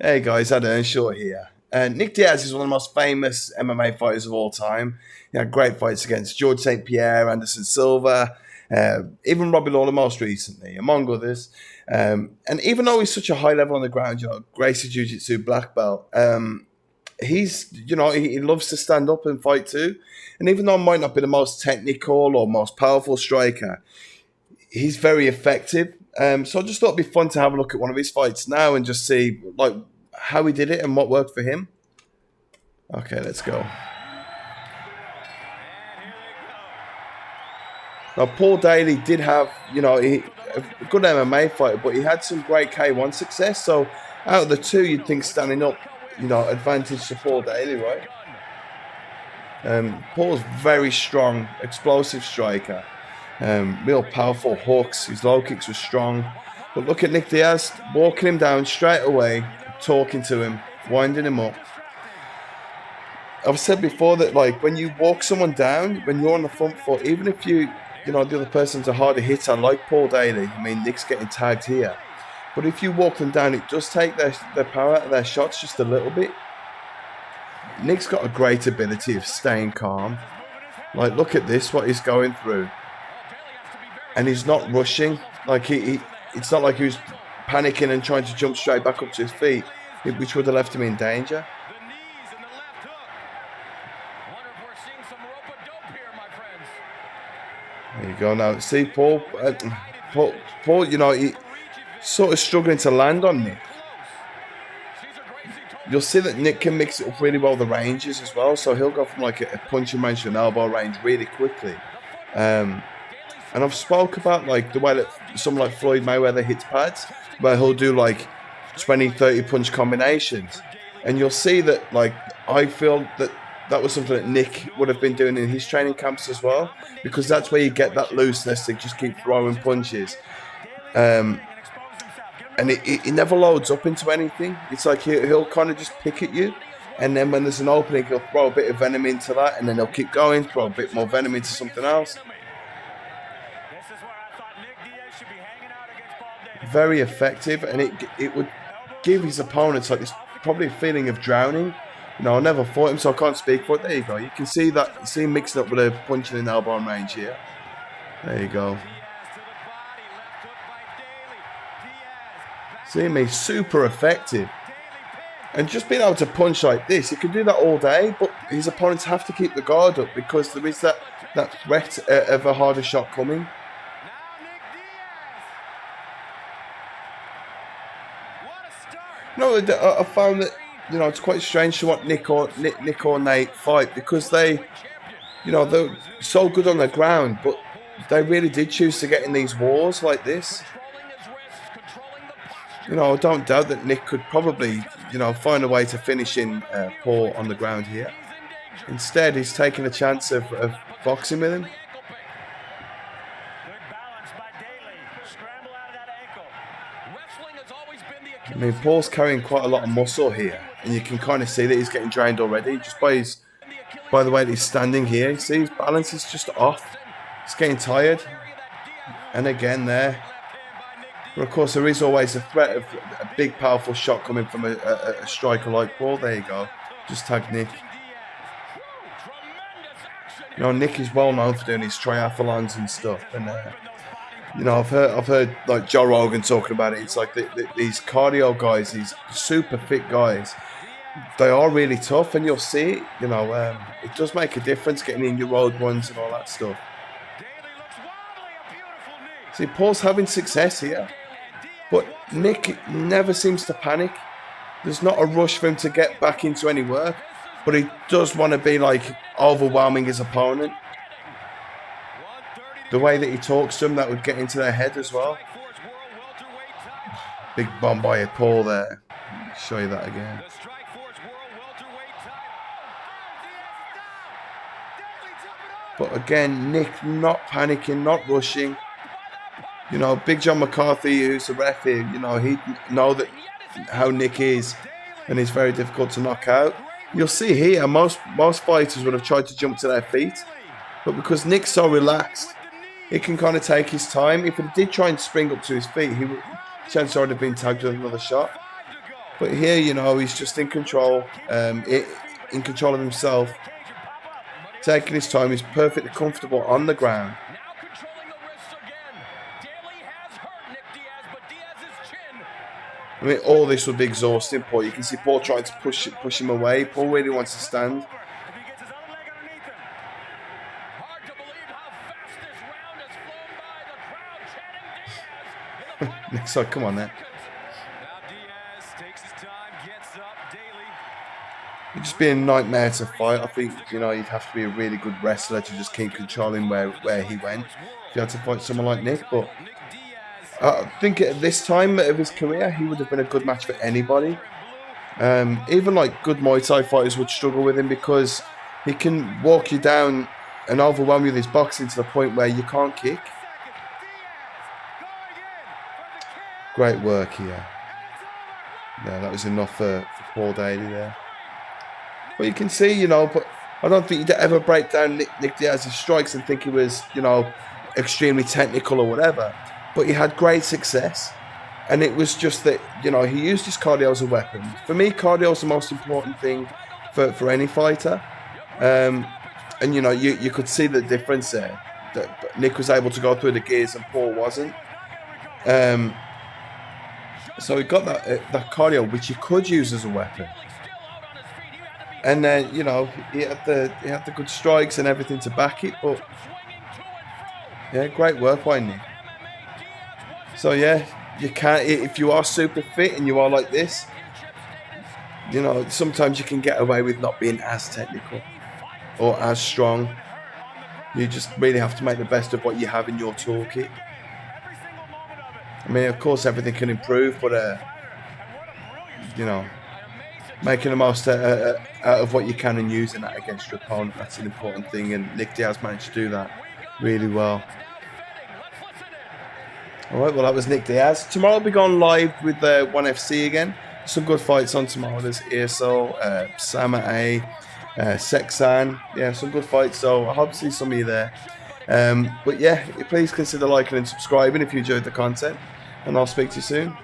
Hey guys, Ed Earnshaw here. Nick Diaz is one of the most famous MMA fighters of all time. He had great fights against George St. Pierre, Anderson Silva, even Robbie Lawler most recently, among others. And even though he's such a high level on the ground, Gracie Jiu-Jitsu black belt, he loves to stand up and fight too. And even though he might not be the most technical or most powerful striker, he's very effective. So I just thought it'd be fun to have a look at one of his fights now and just see how he did it and what worked for him. Okay, let's go. Now, Paul Daley did have, a good MMA fighter, but he had some great K1 success. So out of the two, you'd think standing up, advantage to Paul Daley, right? Paul's very strong, explosive striker. Real powerful hooks. His low kicks were strong. But look at Nick Diaz, walking him down straight away, talking to him, winding him up. I've said before that, when you walk someone down, when you're on the front foot, even if the other person's a harder hitter, like Paul Daley, I mean, Nick's getting tagged here. But if you walk them down, it does take their power out of their shots just a little bit. Nick's got a great ability of staying calm. Look at this, what he's going through. And he's not rushing. It's not like he was panicking and trying to jump straight back up to his feet, which would have left him in danger. There you go. Now, see, Paul, he's sort of struggling to land on Nick. You'll see that Nick can mix it up really well with the ranges as well. So he'll go from a punching range to an elbow range really quickly. And I've spoke about the way that someone like Floyd Mayweather hits pads, where he'll do 20, 30 punch combinations. And you'll see that I feel that was something that Nick would have been doing in his training camps as well, because that's where you get that looseness to just keep throwing punches. And it never loads up into anything. It's he'll kind of just pick at you, and then when there's an opening, he'll throw a bit of venom into that, and then he'll keep going, throw a bit more venom into something else. Very effective, and it would give his opponents this probably a feeling of drowning. I never fought him, so I can't speak for it. There you go. You can see that. See him mixing up with a punching and elbow range here. There you go. See him, he's super effective. And just being able to punch like this, he can do that all day, but his opponents have to keep the guard up because there is that threat of a harder shot coming. I found that it's quite strange to watch Nick or Nate fight, because they're so good on the ground, but they really did choose to get in these wars like this. I don't doubt that Nick could probably find a way to finish in Paul on the ground here. Instead, he's taking a chance of boxing with him. I mean, Paul's carrying quite a lot of muscle here, and you can kind of see that he's getting drained already just by the way that he's standing here. You see his balance is just off. He's getting tired. And again there. But of course, there is always a threat of a big, powerful shot coming from a striker like Paul. There you go. Just tag Nick. Nick is well known for doing his triathlons and stuff, and I've heard Joe Rogan talking about it. It's these cardio guys, these super fit guys, they are really tough, and you'll see it. It does make a difference getting in your road runs and all that stuff. See, Paul's having success here, but Nick never seems to panic. There's not a rush for him to get back into any work, but he does want to be overwhelming his opponent. The way that he talks to them, that would get into their head as well. Big bomb by Paul there. Show you that again. But again, Nick not panicking, not rushing. Big John McCarthy, who's the ref here, he know how Nick is, and he's very difficult to knock out. You'll see here, most fighters would have tried to jump to their feet, but because Nick's so relaxed, he can kind of take his time. If he did try and spring up to his feet, chances are he'd have been tagged with another shot. But here, you know, he's just in control, in control of himself, taking his time. He's perfectly comfortable on the ground. I mean, all this would be exhausting, Paul. You can see Paul trying to push him away. Paul really wants to stand. Next side, come on then. It'd just be a nightmare to fight. I think, you know, you'd have to be a really good wrestler to just keep controlling where he went. If you had to fight someone like Nick, but I think at this time of his career, he would have been a good match for anybody. Even like good Muay Thai fighters would struggle with him because he can walk you down and overwhelm you with his boxing to the point where you can't kick. Great work here. Yeah, that was enough for Paul Daley there. But you can see, you know, but I don't think you'd ever break down Nick Diaz's strikes and think he was, you know, extremely technical or whatever. But he had great success. And it was just that, you know, he used his cardio as a weapon. For me, cardio is the most important thing for any fighter. And, you know, you could see the difference there. That Nick was able to go through the gears and Paul wasn't. So he got that cardio, which he could use as a weapon. And then, you know, he had the good strikes and everything to back it. But, yeah, great work by Nick. So, yeah, you can't, if you are super fit and you are like this, you know, sometimes you can get away with not being as technical or as strong. You just really have to make the best of what you have in your toolkit. I mean, of course, everything can improve, but, you know, making the most out of what you can and using that against your opponent, that's an important thing. And Nick Diaz managed to do that really well. All right, well, that was Nick Diaz. Tomorrow I'll be going live with 1FC again. Some good fights on tomorrow. There's ESO, Sama A, Sexan. Yeah, some good fights. So I hope to see some of you there. But yeah, please consider liking and subscribing if you enjoyed the content. And I'll speak to you soon.